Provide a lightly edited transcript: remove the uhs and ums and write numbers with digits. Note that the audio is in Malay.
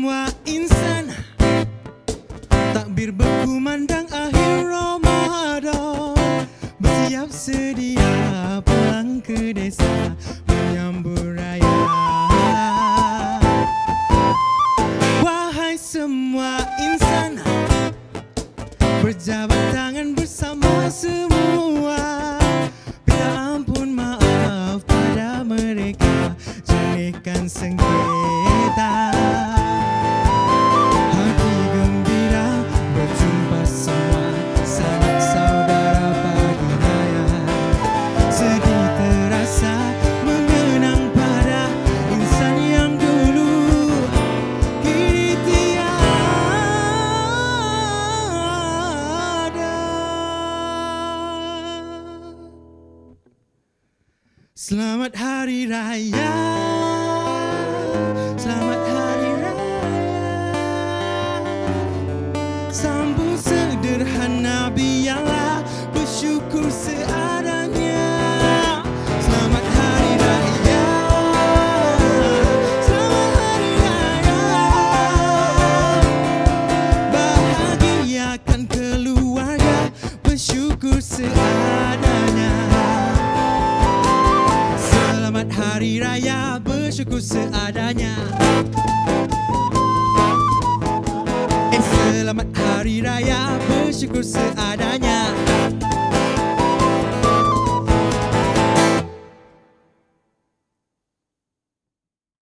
semua insan, takbir berkumandang akhir Ramadan, bersiap sedia pulang ke desa menyambut raya. Wahai semua insan, berjabat tangan bersama semua, minta ampun maaf pada mereka, jernihkan sengketa. Hati gembira berjumpa semua sanak saudara pagi raya. Sedih terasa mengenang pada insan yang dulu kini tiada. Selamat Hari Raya, selamat Hari Raya. Sambut sederhana, biarlah bersyukur seadanya. Selamat Hari Raya, selamat Hari Raya. Bahagiakan keluarga, bersyukur seadanya. Selamat Hari Raya, bersyukur seadanya. Selamat Hari Raya, bersyukur seadanya.